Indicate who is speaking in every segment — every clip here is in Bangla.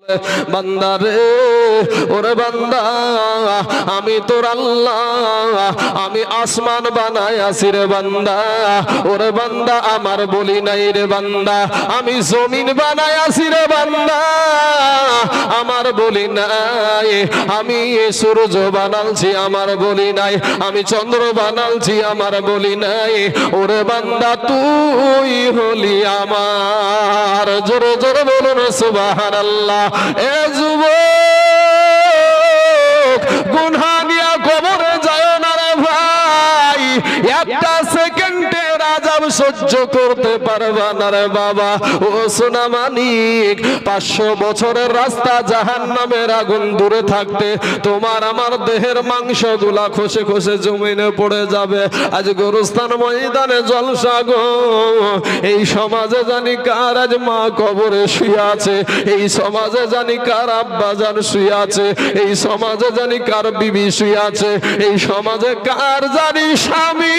Speaker 1: বান্দা রে, ওরে বান্দা, আমি তোর আল্লাহ, আমি আসমান বানাই আসি রে বান্দা। ওরে বান্দা, আমার বলি নাই রে বান্দা, আমি জমিন বানাই আসি রে বান্দা, আমার বলি নাই। আমি সূর্য বানালছি, আমার বলি নাই। আমি চন্দ্র বানালছি, আমার বলি নাই। ওরে বান্দা, তুই হলি আমার। জোরে জোরে বলুন সুবহানাল্লাহ। এ যুবক, গুনাহ নিয়ে কবরে যায় না রে ভাই, একটা সেকেন্ডের আযাব সহ্য করতে পারবা না রে বাবা। ও সোনা মানিক, 500 বছরের রাস্তা জাহান্নামের আগুন দূরে থাকতে তোমার আমার দেহের মাংসগুলা খসে খসে জমিনে পড়ে যাবে। আজ গোরস্থান ময়দানে জলসা গো। এই সমাজে জানি কার আজ মা কবরে শুয়ে আছে, এই সমাজে জানি কার আব্বা জান শুয়ে আছে, এই সমাজে জানি কার বিবি শুয়ে আছে, এই সমাজে কার জানি স্বামী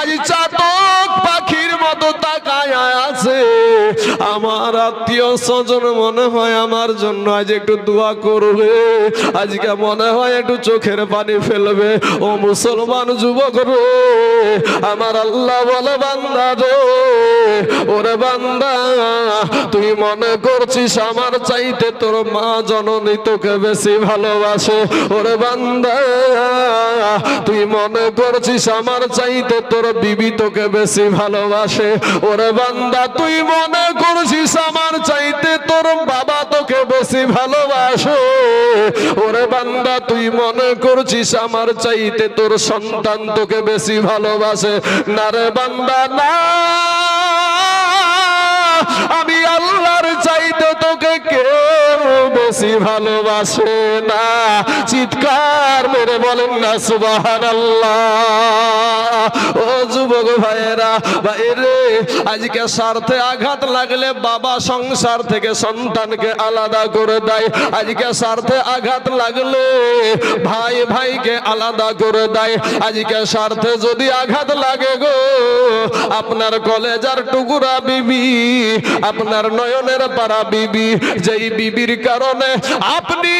Speaker 1: আজ চাতক পাখির মতো তাকায় আছে। আমার আত্মীয় স্বজন মনে হয় আমার জন্য আজ একটু দোয়া করবে, আজকে মনে হয় একটু চোখের পানি ফেলবে। ও মুসলমান যুবক রে, আমার আল্লাহ বলে বান্দা রে, ওরে বান্দা, তুই মনে করছিস আমার চাইতে তোর মা জননী তোকে বেশি ভালোবাসে। ওরে বান্দা, তুই মনে করছিস আমার চাইতে তোর বিবি তোকে বেশি ভালোবাসে। ওরে বান্দা, তুই মনে করছিস আমার চাইতে তোর বাবা তোকে বেশি ভালোবাসে। ওরে বান্দা, তুই মনে করছিস আমার চাইতে তোর সন্তান তোকে বেশি ভালোবাসে। না রে বান্দা, না, আমি আল্লাহর চাইতে তোকে কেউ বেশি ভালোবাসে না। চিৎকার মেরে বলেন না সুবহানাল্লাহ। ও যুবক ভাইয়েরা, ভাইরে, আজকে স্বার্থে আঘাত লাগলে বাবা সংসার থেকে সন্তানকে আলাদা করে দেয়। আজকে স্বার্থে আঘাত লাগলে ভাই ভাইকে আলাদা করে দেয়। আজকে স্বার্থে যদি আঘাত লাগে গো, আপনার কলেজার টুকুরা বিবি, আপনার নয়নের পারা বিবি, যেই বিবির কারণে আপনি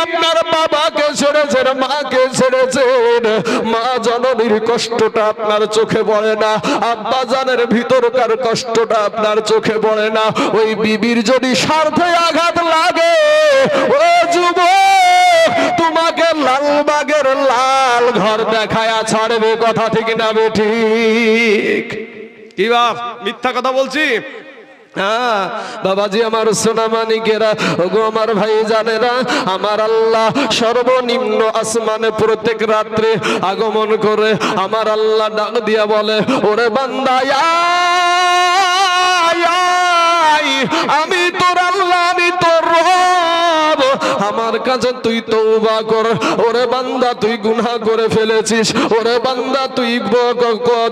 Speaker 1: আপনার বাবাকে ছেড়েছেন, মাকে ছেড়েছেন, মা জননীর কষ্টটা আপনার চোখে পড়ে না, আব্বা জানের ভিতরকার কষ্টটা আপনার চোখে পড়ে না। ওই বিবির যদি স্বার্থে আঘাত লাগে, ও যুবক, তোমাকে লালবাগের লাল ঘর দেখায়া ছাড়বে। কথা ঠিক না বেঠিক? কি বাপ, মিথ্যা কথা বলছি? হ্যাঁ বাবাজি, আমার সোনা মানিকেরা, ওগো আমার ভাই জানেরা, আমার আল্লাহ সর্বনিম্ন আসমানে প্রত্যেক রাত্রে আগমন করে আমার আল্লাহ ডাক দিয়া বলে, ওরে বান্দা আমি তোর আল্লাহ, আমি তোর রব, আমার কাছে তুই তওবা কর। ওরে বান্দা, তুই গুনাহ করে ফেলেছিস। ওরে বান্দা, তুই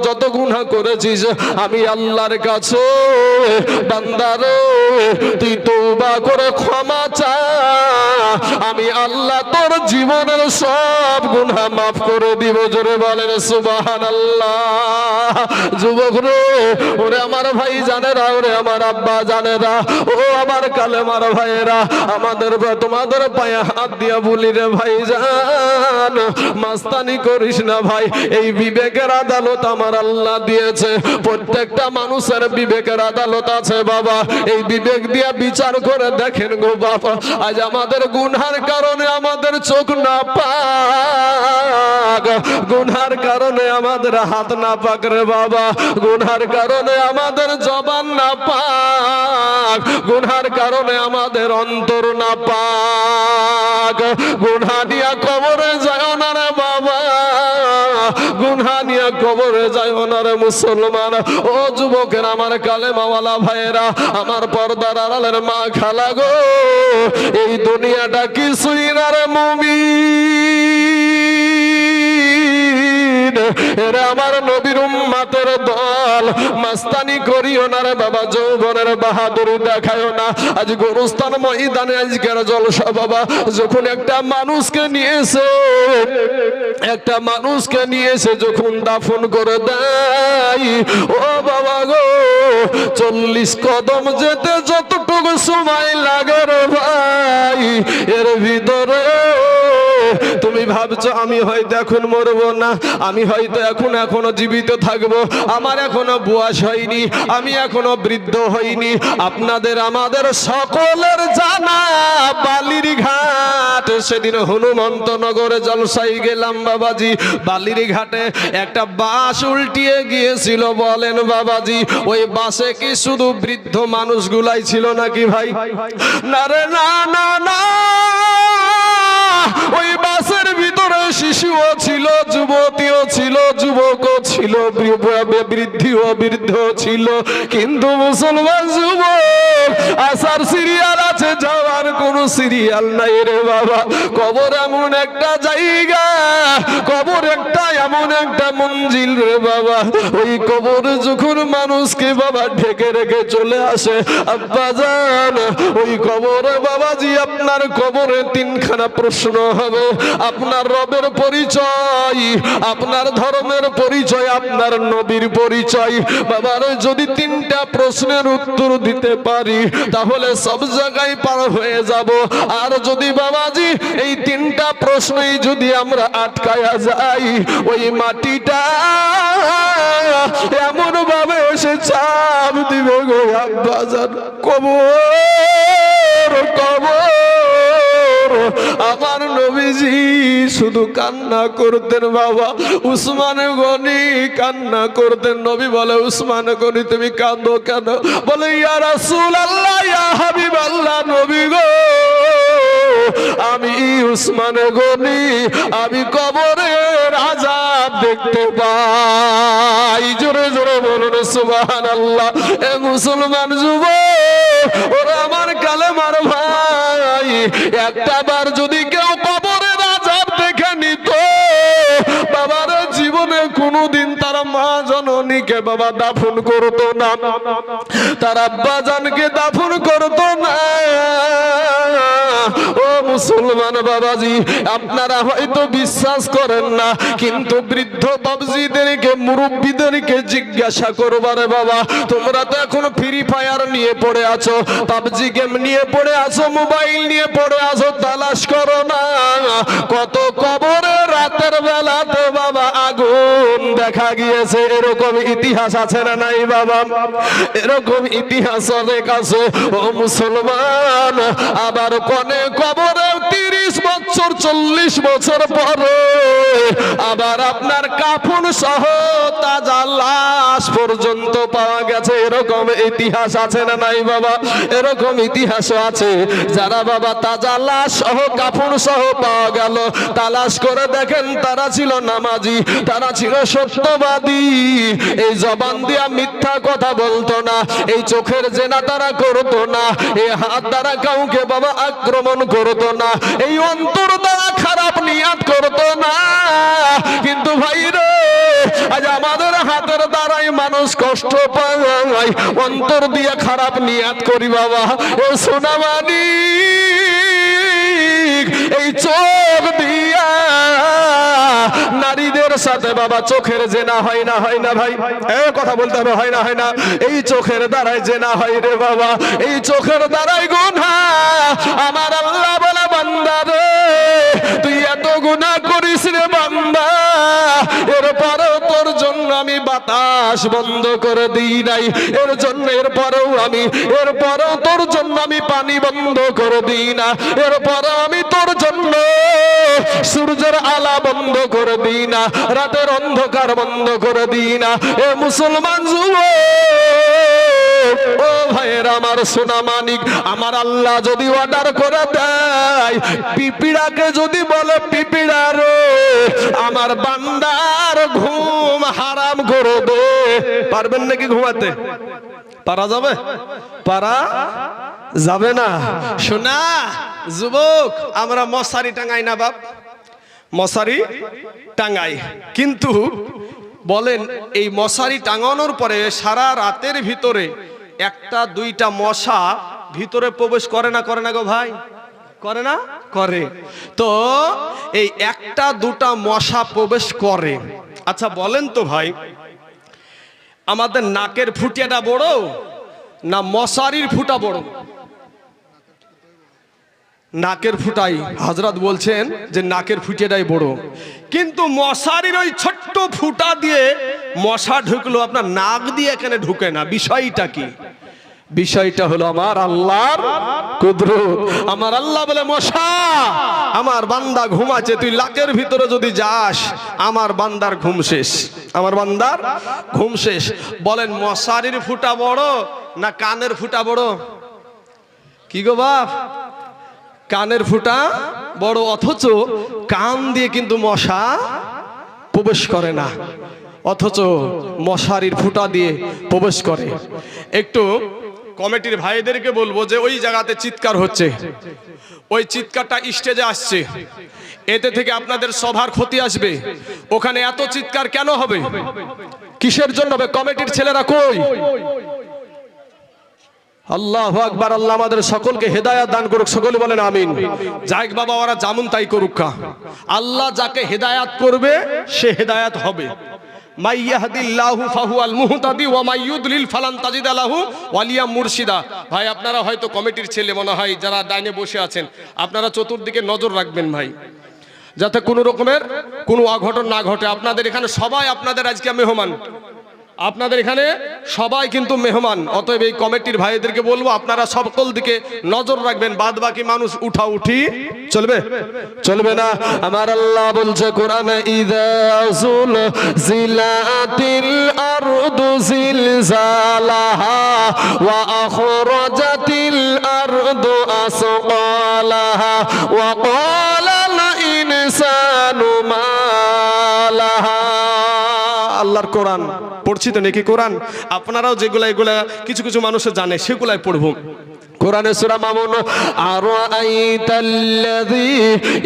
Speaker 1: যত গুনাহ করেছিস আমি আল্লাহর কাছে, বান্দারে তুই তওবা করে ক্ষমা চা, আমি আল্লাহ তোর জীবনের সব গুনাহ মাফ করে দিব। জোরে বলেন সুবহানাল্লাহ। যুবক রে, ওরে আমার ভাই জানেরা, ওরে আমার আব্বা জানেরা, ও আমার কালেমার ভাইয়েরা, আমাদের তোমাদের পায়ে হাত দিয়া বলি রে ভাই জান, মাস্তানি করিস না ভাই। এই বিবেকের আদালত আমার আল্লাহ দিয়েছে। প্রত্যেকটা মানুষের বিবেকের আদালত আছে বাবা। এই বিবেক দিয়া বিচার করে দেখেন গো বাবা, আজ আমাদের গুনার কারণে আমাদের চোখ না পাক, গুনার কারণে আমাদের হাত না পাক রে বাবা, গুনার কারণে আমাদের জবান না পাক, গুনার কারণে আমাদের অন্তর না পাক। গুনাহ নিয়া কবরে যায় না রে বাবা, গুনাহ নিয়া কবরে যায় না রে মুসলমান। ও যুবকের, আমার কালেমাওয়ালা ভাইয়েরা, আমার পর্দার আড়ালের মা খালা গো, এই দুনিয়াটা কিছুই না রে মুমিন। এরা আমার নবীর উম্মতের দল, মাস্তানি করিও না রে বাবা, যৌবনের বাহাদুরি দেখায়ও না। আজ গোরস্থান ময়দানে আজকের জলসা বাবা, যখন একটা মানুষকে নিয়েছে, একটা মানুষকে নিয়েছে যখন দাফন করে দেয়, ও বাবা গো, 40 কদম যেতে যতটুকু ভিতরে তুমি ভাবছো আমি হয়তো এখন মরবো না, আমি হয়তো এখনো জীবিত থাকবো, আমার এখনো বয়স হয়নি, আমি এখনো বৃদ্ধ হইনি। আপনাদের আমাদের সকলের জানা বালির ঘাট, সেদিন হনুমন্তনগরে জলসাই গেলাম বাবাজি, বালির ঘাটে একটা বাস উল্টিয়ে গিয়েছিল। বলেন বাবাজি, ওই বাসে কি শুধু বৃদ্ধ মানুষগুলাই ছিল নাকি ভাই? না রে না না না, ওই বাসের ভিতরে শিশুও ছিল, যুবতীও ছিল, যুবকও ছিল, বৃদ্ধিও বৃদ্ধ ছিল। কিন্তু মুসলমান যুবক, আসার সিরিয়াল আছে, যাওয়ার কোনো সিরিয়াল নাই রে বাবা। কবর এমন একটা জায়গা, কবর একটা এমন একটা মঞ্জিল রে বাবা। ওই কবর যখন মানুষকে বাবা ঢেকে রেখে চলে আসে আব্বাজান, ওই কবরে বাবাজি আপনার কবরে তিনখানা প্রশ্ন হবে। আপনার রবের পরিচয়, আপনার ধর্মের পরিচয়, আপনার নবীর পরিচয়। বাবার যদি তিনটা প্রশ্নের উত্তর দিতে পারি তাহলে সব জায়গায় পার হয়ে যাব। আর যদি বাবাজি এই তিনটা প্রশ্নই যদি আমরা আটকায়া যাই, ওই মাটিটা এমন ভাবে এসে চাপ দিবে গো আব্বাজান, কবর কবর। আমার নবীজি শুধু কান্না করতেন বাবা। উসমান গনি কান্না করতেন। নবী বলে, উসমান গনি তুমি কাঁদো কেন? বলে, ইয়া রাসূলুল্লাহ, ইয়া হাবিবাল্লাহ, নবী গো, আমি উসমান গনি, আমি কবরের আযাব দেখতে পাই। জোরে জোরে বলুন সুবহানাল্লাহ। এ মুসলমান যুবক, ওরা আমার কালেমার ভাই, একটা বার যদি কেউ কবরের আযাব দেখে নিত, বাবার জীবনে কোনোদিন তারা মা জননীকে বাবা দাফন করতো না, তার আব্বা জানকে দাফন করতো না। ও মুসলমান বাবাজি, আপনারা হয়তো বিশ্বাস করেন না, কিন্তু বৃদ্ধ বাবজিদেরকে, মুরব্বীদেরকে জিজ্ঞাসা করবারে বাবা, তোমরা তো এখন ফ্রি ফায়ার নিয়ে পড়ে আছো, পাবজি গেম নিয়ে পড়ে আছো, মোবাইল নিয়ে পড়ে আছো, তালাশ করো না কত কবরে রাতের বেলাতে বাবা আগুন দেখা গিয়েছে। এরকম ইতিহাস আছে না নাই বাবা? এরকম ইতিহাস অনেক আছে। ও মুসলমান, আবার কোনে কবরে 30 বছর 40 বছর পরে আবার আপনার কাফন সহ তাজা লাশ পর্যন্ত পাওয়া গেছে। এরকম ইতিহাস আছে না নাই বাবা? এরকম ইতিহাসও আছে। যারা বাবা তাজা লাশ সহ কাফন সহ পাওয়া গেল, তালাশ করে দেখেন তারা ছিল নামাজি, তারা ছিল সত্যবাদী, এই জবান দিয়া মিথ্যা কথা বলতো না, এই চোখের জেনা তারা করতো না, এই হাত দ্বারা কাউকে বাবা আক্রমণ করতো না, এই অন্তর দ্বারা খারাপ নিয়াত করতো না। কিন্তু ভাই রে, আজ আমাদের হাতের দ্বারাই মানুষ কষ্ট পায়, অন্তর দিয়ে খারাপ নিয়াত করি বাবা। ও সোনামানি, এই চোখ দিয়া নারীদের সাথে বাবা চোখের জেনা হয় না, হয় না ভাই? কথা বলতে হবে, হয় না, হয় না? এই চোখের দ্বারাই জেনা হয় রে বাবা, এই চোখের দ্বারাই গুনাহ। আমার আল্লাহ বলে, বান্দা রে, তুই এত গুনাহ করিস রে বান্দা, এরপরেও তোর জন্য আমি বাতাস বন্ধ করে দিই নাই, এরপরেও তোর জন্য আমি পানি বন্ধ করে দিই না, এরপরেও আমি তোর জন্য সূর্যের আলা বন্ধ করে দিই না, রাতের অন্ধকার বন্ধ করে দিই না। এ মুসলমান যুবক, ও ভাইয়ের আমার সোনা মানিক, আমার আল্লাহ যদি অর্ডার করে দেয়, পিপিড়াকে যদি বলে, পিপিড়া রে আমার বান্দার ঘুম হারাম করে দে, পারবেন নাকি ঘুমাতে? পারা যাবে? পারা যাবে না। শোনা যুবক, আমরা মশারি টাঙাই না বাপ, মশারি টাঙাই, কিন্তু বলেন এই মশারি টাঙানোর পরে সারা রাতের ভিতরে একটা দুইটা মশা ভিতরে প্রবেশ করে না, করে না গো ভাই? করে না? করে। তো এই একটা দুটা মশা প্রবেশ করে। আচ্ছা বলেন তো ভাই, আমাদের নাকের ফুটিয়াটা বড় না মশারির ফুটা বড়?
Speaker 2: নাকের ফুটাই হযরত বলছেন যে নাকের ফুটেটাই বড়, কিন্তু মশারির ওই ছোট্ট ফুটা দিয়ে মশা ঢুকলো, আপনার নাক দিয়ে এখানে ঢুকে না। বিষয়টা কি? বিষয়টা হলো আমার আল্লাহর কুদরত। আমার আল্লাহ বলে, মশা আমার বান্দা ঘুমাচ্ছে, তুই লাকের ভিতরে যদি যাস আমার বান্দার ঘুম শেষ, আমার বান্দার ঘুম শেষ। বলেন মশারির ফুটা বড় না কানের ফুটা বড়? কি গো বাপ, কানের ফুটা বড়, অথচ কান দিয়ে কিন্তু মশা প্রবেশ করে না, অথচ মশারির ফুটা দিয়ে প্রবেশ করে। একটু কমিটির ভাইদেরকে বলবো যে ওই জায়গাতে চিৎকার হচ্ছে, ওই চিৎকারটা স্টেজে আসছে, এতে থেকে আপনাদের সবার ক্ষতি আসবে। ওখানে এত চিৎকার কেন হবে, কিসের জন্য হবে? কমিটির ছেলেরা কই? আল্লাহু আকবার। আল্লাহ আমাদের সকলকে হেদায়েত দান করুক, সকলে বলেন আমিন। যাক বাবা, ওরা যেমন তাই করুক, আল্লাহ যাকে হেদায়েত করবে সে হেদায়েত হবে। মাই ইয়াহদিল্লাহু ফাহুয়াল মুহতাদি ওয়া মাই ইউদলিল ফালান তাজিদ লাহু ওয়ালিয়া মুরশিদা। ভাই আপনারা হয়তো কমিটির ছেলে মনে হয় যারা ডাইনে বসে আছেন, আপনারা চতুর্দিকে নজর রাখবেন ভাই, যাতে কোনো রকমের কোনো অঘটন না ঘটে। আপনাদের এখানে সবাই আপনাদের আজকে মেহমান, আপনাদের এখানে সবাই কিন্তু মেহমান। অতএব এই কমিটির ভাইদেরকে বলবো আপনারা সকল দিকে নজর রাখবেন, বাদ বাকি মানুষ উঠা উঠি চলবে চলবে না। আমার আল্লাহ বলছে কোরআনে, ইযা যুলজিলাতিল আরদু জিলজালাহা ওয়া আখরাজাতিল আরদু আসকালাহা ওয়া ক্বালাল ইনসানু মা লাহা। আল্লাহর কোরআন পড়ছি তো নাকি? কোরআন আপনারাও যেগুলা এগুলা কিছু কিছু মানুষ জানে সেগুলাই পড়বো। কোরআনে সূরা মামুন, আরাআইতাল্লাযী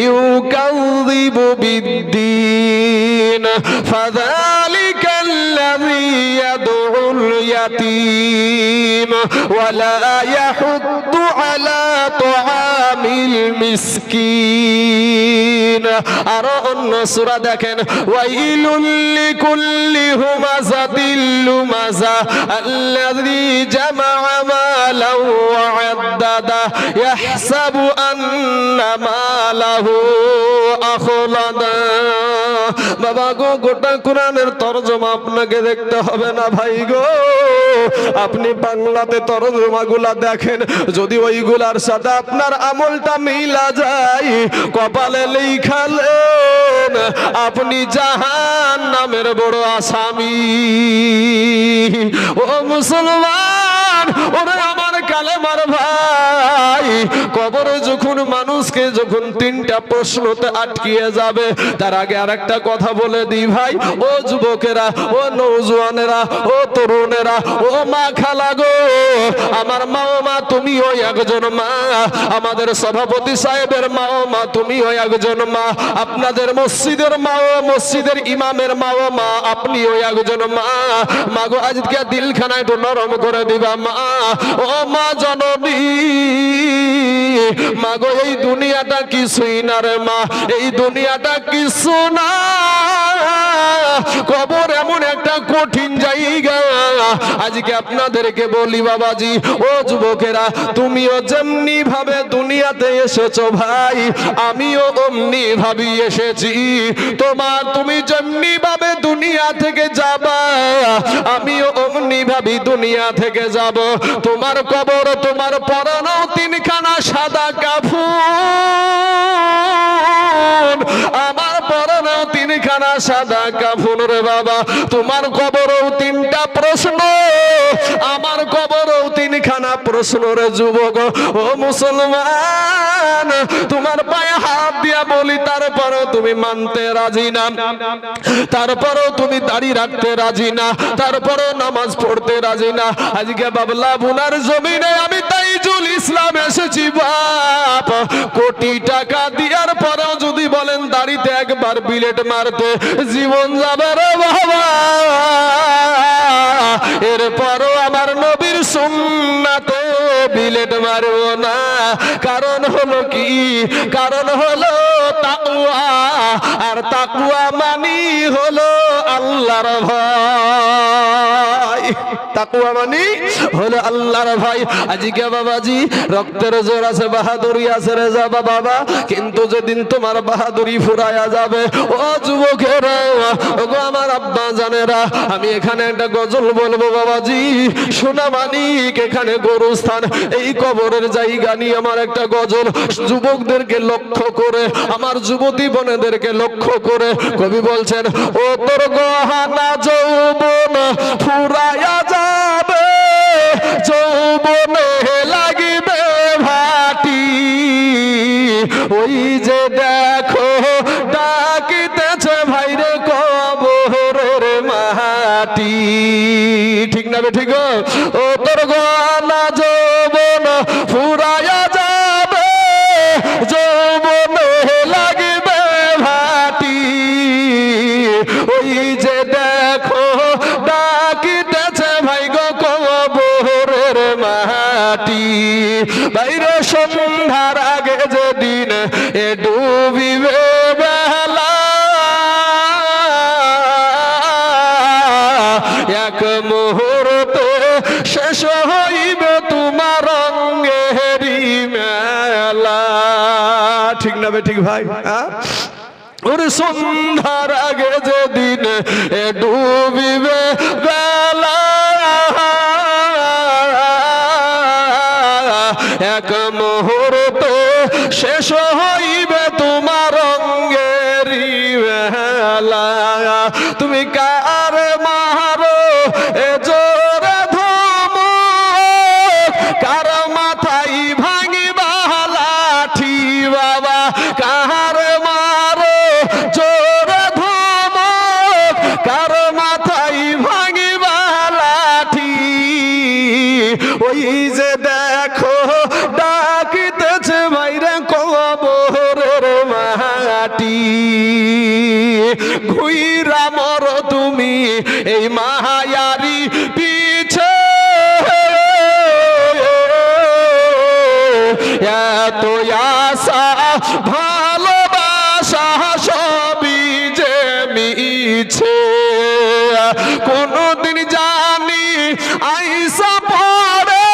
Speaker 2: ইউকাযযিবু বিদ্দীন ফাযালিকাল্লাযী ইয়াদউল ইয়াতীম ওয়া লা ইয়াহুদ্দু আলা তুআমিল মিসকিন। আর অন্য সূরা দেখেন, ওয়াইলুল লিকুল্লি হুমাযাতিল লুমাযা আল্লাযী জামাআ মালাও ওয়া আদ্দাদা ইয়াহসাবু আন্না মালাহু আখলাদা। বাবা গো, গোটা কোরআনের তরজমা আপনাকে দেখতে হবে না ভাই গো, আপনি বাংলাতে তরজমাগুলা দেখেন, যদি ওইগুলার সাথে আপনার আমলটা মিলা যায়, কপালে লেখালেন আপনি জাহান্নামের বড় আসামি। ও মুসলমান, ওরে আমার কালেমার ভাই, কবরে যখন মানুষকে যখন তিনটা প্রশ্নতে আটকিয়ে যাবে, তার আগে আর একটা কথা বলে দিই ভাই, ও যুবকেরা, ও নওজোয়ানেরা, ও তরুণেরা, ও মা খালা গো, আমার মা ও মা, তুমি ওই একজন মা, আমাদের সভাপতি সাহেবের মা ও মা, তুমি ওই একজন মা, আপনাদের মসজিদের মা ও মসজিদের ইমামের মা ও মা, আপনি ওই একজন মা। মা গো, আজকে দিলখানা একটু নরম করে দিবা মা। ও মা জননী, মা গো, এই দুনিয়াটা কিছুই না রে মা, এই দুনিয়াটা কিছু না, কবর এমন একটা কঠিন জায়গা। আজকে আপনাদেরকে বলি বাবাজি, ও যুবকেরা, তুমিও যেমনি ভাবে দুনিয়াতে এসেছো ভাই, আমিও অমনি ভাবি এসেছি। তুমি যেমনি ভাবে দুনিয়া থেকে যাবা, আমিও অমনি ভাবি দুনিয়া থেকে যাব। তোমার কবর, তোমার পরনেও তিনখানা সাদা কাফন, আমার পরনেও তিনখানা সাদা কাফন রে বাবা। তোমার কবরেও তিনটা প্রশ্ন, আমার কবরেও তিনখানা প্রশ্ন রে যুবক। ও মুসলমান, তোমার পায়ে হাত দিয়া বলি, তারপরেও তুমি মানতে রাজি না, তারপরেও তুমি দাড়ি রাখতে রাজি না, তারপরেও নামাজ পড়তে রাজি না। আজকে বাবলা বুনার জমিনে আমি তাইজুল ইসলাম এসেছি বাপ, কোটি টাকা দেওয়ার পরেও যদি বলেন দাড়িতে একবার বিলেট মারতে, জীবন যাবে রে বাবা। এরপরও আমার নবীর সুন্নাতে বিলেট মারবো না। কারণ হলো কি? কারণ হলো তাকওয়া, আর তাকওয়া মানি হলো আল্লাহর ভয়।
Speaker 1: তাকওয়া মানে হলো আল্লাহর ভয়। আজকে বাবাজি রক্তের জোর আছে, বাহাদুরি আছে রে যাবা বাবা, কিন্তু যেদিন তোমার বাহাদুরি ফুরায়া যাবে ও যুবকেরা, ওগো আমার আব্বা জানেরা, আমি এখানে একটা গজল বলবো বাবাজি। সোনা মানিক এখানে গরুস্থান, এই কবরের জায়গা নিয়ে আমার একটা গজল। যুবকদেরকে লক্ষ্য করে, আমার যুবতী বোনেদেরকে লক্ষ্য করে কবি বলছেন, ও তোর গহনা যৌবন ফুরায়া যাবে, যৌবনে লাগিবে ভাটি, ওই যে দেখো ডাকিতেছে ভাইরে কবরের মাটি। ঠিক না বে ঠিক? ও তোর গহনা যৌবন ফুরায়া যাবে, যৌবনে লাগিবে ভাটি, ওই যে দেখো ডাকিতেছে ভাই গো কবরের মাটি। বাইরে সন্ধ্যার আগে যেদিন এ ডুবিবে বেলা, এক মুহূর্তে শেষ হইবে তোমার রঙেরি মেলা। ঠিক না বে ঠিক ভাই? ওরে সন্ধ্যার আগে যেদিন এ ডুবিবে বেলা, এক মুহূর্তে শেষ হইবে তোমার রঙেরি মেলা। তুমি কার মারো এ জোরে ধমক, কার মাথায় ভাঙিবা লাঠি বাবা, কার মারো জোরে ধমক, কার মাথায় ভাঙিবা লাঠি, ওই যে দেখো ডাকিতেছে বাইরে কবরের মাটি। ঘুইরা মরো তুমি এই মায়ারি পিছে, এত আশা ভালোবাসা সবই যে মিছে, কোনদিন জানি আইসা পড়ে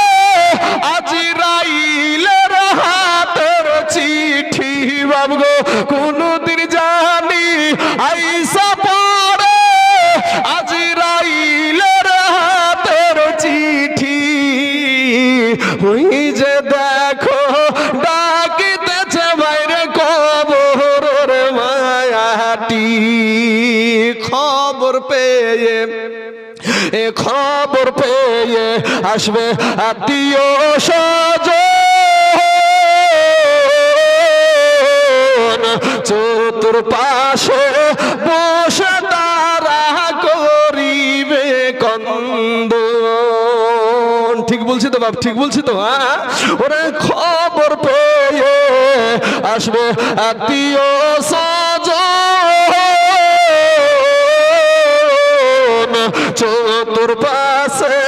Speaker 1: আজরাইলের হাতের চিঠি বাবগো, কোনদিন জানি আইসা পড়ে আজরাইলের হাতের চিঠি, ওই যে দেখো ডাকিতেছে বাইরে কবরের মায়াটি। খবর পেয়ে এ খবর পেয়ে আসবে আত্মীয় স্বজন, চতুর্পাশে বসে তারা করিবে কন্দন। ঠিক বলছি তো বাপ? ঠিক বলছি তো? হ্যাঁ, ওরে খবর পেয়ে আসবে আত্মীয় স্বজন, চতুর্পাশে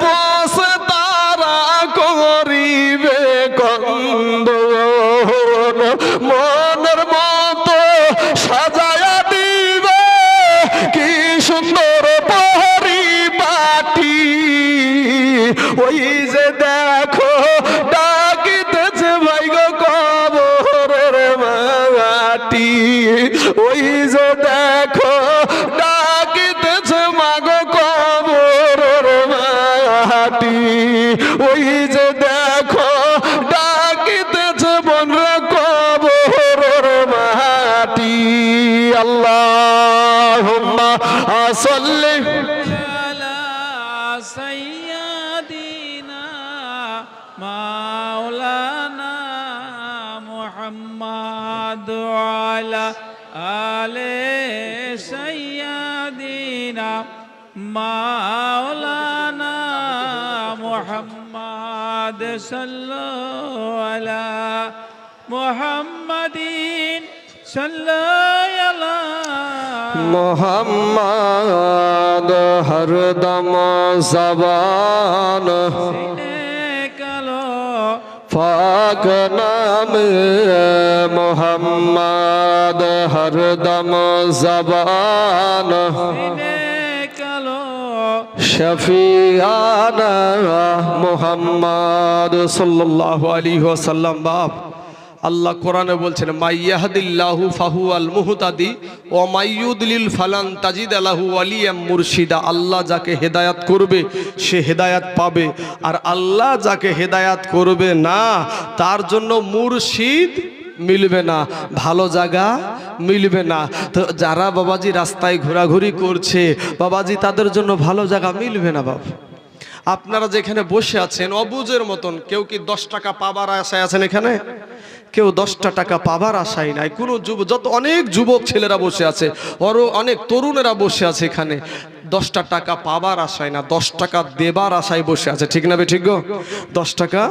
Speaker 1: বসে তারা করিবে কন্দন, মনের মতো সাজায়া দিবে কি সুন্দর পরিপাটি, ওই যে দেখো ডাকিতেছে ভাই গো কবরের মাটি, ওই যে দেখো ডাকিতেছে মাগো কবরের মাটি, ওই যে দেখো ডাকিতেছে বনরা কবরের মাটি। আল্লাহুম্মা সাল্লি
Speaker 3: আলা সাইয়্যিদিনা মাওলানা মুহাম্মদ ওয়ালা আলে সাইয়্যিদিনা মাওলানা মুহাম্মদ সাল্লাল্লাহু আলা মুহাম্মাদিন সাল্লাল্লাহু
Speaker 1: মোহাম্মদ হরদম জবান
Speaker 3: কালো
Speaker 1: পাক নাম মোহাম্মদ হরদম জবান
Speaker 3: কালো
Speaker 1: শফিয়ানা মুহাম্মদ সাল্লাল্লাহু আলাইহি ওয়াসাল্লাম। বাপ আল্লাহ কোরআনে বলছেন মাইয়াহদিল্লাহু ফাহুয়াল মুহতাদি ওয়া মাইয়ুদলিল ফালান তাজিদ লাহু ওয়ালিয়াম মুরশিদা। আল্লাহ যাকে হেদায়াত করবে সে হেদায়াত পাবে, আর আল্লাহ যাকে হেদায়াত করবে না তার জন্য মুরশিদ মিলবে না, ভালো জায়গা মিলবে না। তো যারা বাবাজি রাস্তায় ঘোরাঘুরি করছে বাবাজি তাদের জন্য ভালো জায়গা মিলবে না। বাবা আপনারা যেখানে বসে আছেন অবুজের মতন, কেউ কি 10 টাকা পাবার আশায় আছেন এখানে? কেউ 10টা টাকা পাবার আশাই নাই। কোনো যত অনেক যুবক ছেলেরা বসে আছে, আরও অনেক তরুণেরা বসে আছে এখানে 10টা টাকা পাবার আশায় না, 10 টাকা দেবার আশায় বসে আছে। ঠিক না বে ঠিক গো? 10 টাকা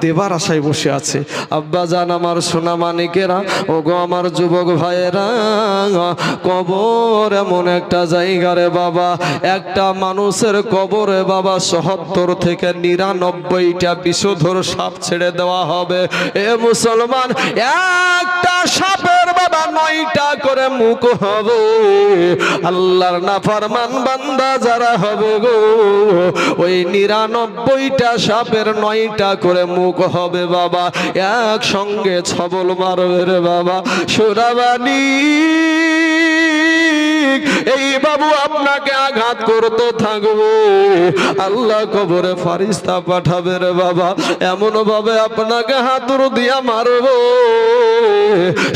Speaker 1: দেবার আশায় বসে আছে। আব্বা জান আমার সোনা মানিকেরা, ও গো আমার যুবক ভাইয়েরা, কবর এমন একটা জায়গা রে বাবা, একটা মানুষের কবরে বাবা ৭০ থেকে ৯৯টা বিষধর সাপ ছেড়ে দেওয়া হবে। এ মুসলমান, একটা সাপের বাবা 9টা করে মুখ হবে। আল্লাহর নাফরমান বান্দা যারা হবে গো, ওই ৯৯টা সাপের 9টা করে মুখ হবে বাবা, একসঙ্গে ছবল মারবে রে বাবা। সোনাবানি এই বাবু আপনাকে আঘাত করতে থাকবে, আল্লাহ কবরে ফারিস্তা পাঠাবে রে বাবা, এমন ভাবে আপনাকে হাতুর দিয়া মারবো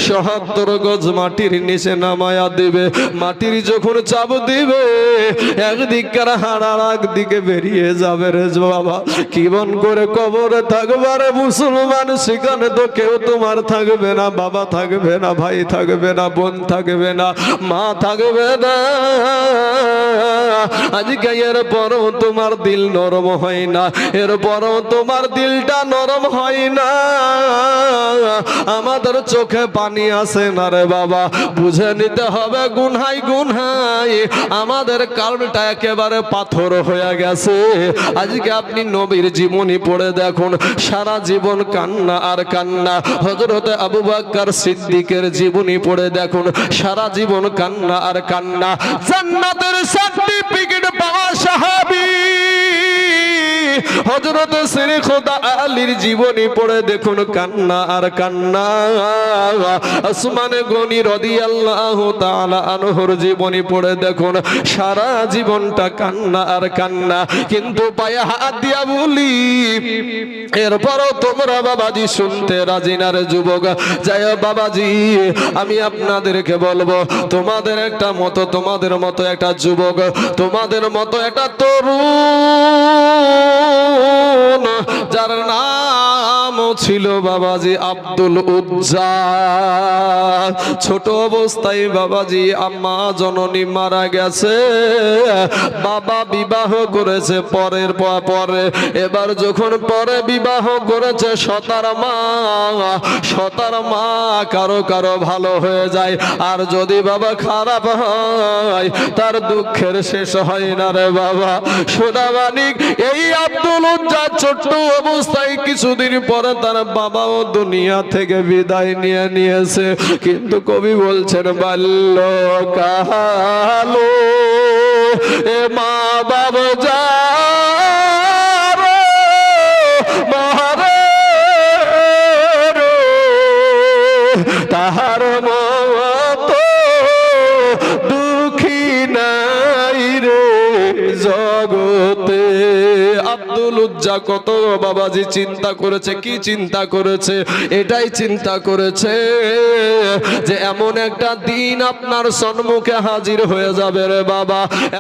Speaker 1: ৭০ গজ মাটির নিচে নামায়া দিবে। মাটির যখন চাপ দিবে একদিককার হাড়ার একদিকে বেরিয়ে যাবে রে বাবা। কিমন করে কবরে থাকবার মুসলমান, সেখানে তো কেউ তোমার থাকবে না, বাবা থাকবে না, ভাই থাকবে না, বোন থাকবে না, মা থাকবে না। আজকে এরপরও তোমার দিল নরম হয় না, এরপরও তোমার দিলটা নরম হয় না। আমাদের চোখে পানি আসে না রে বাবা, বুঝে নিতে হবে গুনহাই গুনহাই আমাদের কালটা একেবারে পাথর হয়ে গেছে। আজকে আপনি নবীর জীবনী পড়ে দেখুন, সারা জীবন কান্না আর কান্না। হযরতে আবু বকর সিদ্দিকের জীবনী পড়ে দেখুন, সারা জীবন কান্না আর কান্না। জান্নাতের সার্টিফিকেট পাওয়া সাহাবী হযরত শের খোদা আলীর জীবনী পড়ে দেখুন, কান্না আর কান্না। ওসমানে গনি রাদিয়াল্লাহু তাআলা আনহুর জীবনী পড়ে দেখুন, সারা জীবনটা কান্না আর কান্না। কিন্তু পায়ে হাত দিয়া বলি, এরপরও তোমরা বাবাজি শুনতে রাজি না রে যুবক। যাই বাবাজি, আমি আপনাদেরকে বলবো, তোমাদের একটা মতো, তোমাদের মতো একটা যুবক, তোমাদের মতো একটা তরুণ, যার নাম ছিল বাবাজি আব্দুল উজ্জা। ছোট অবস্থায় বাবাজি আম্মা জননী মারা গেছে, বাবা বিবাহ করেছে পরের পরে। এবার যখন পরে বিবাহ করেছে সতার মা কারো কারো ভালো হয়ে যায়, আর যদি বাবা খারাপ হয় তার দুঃখের শেষ হয় না রে বাবা। সোনামানিক এই আব্দুল উজ্জা ছোট্ট অবস্থায় কিছুদিন পরে তার বাবাও দুনিয়া থেকে বিদায় নিয়েছে। কিন্তু কবি বলছেন, বাল্যকালে এ মা বাবা যা তাহার মতো দুঃখী নাই রে জগতে। আব্দুল উজ্জা কত বাবাজি চিন্তা করেছে, কি চিন্তা করেছে? এটাই চিন্তা করেছে যে এমন একটা দিন আপনার সম্মুখে হাজির হয়ে যাবে রে বাবা।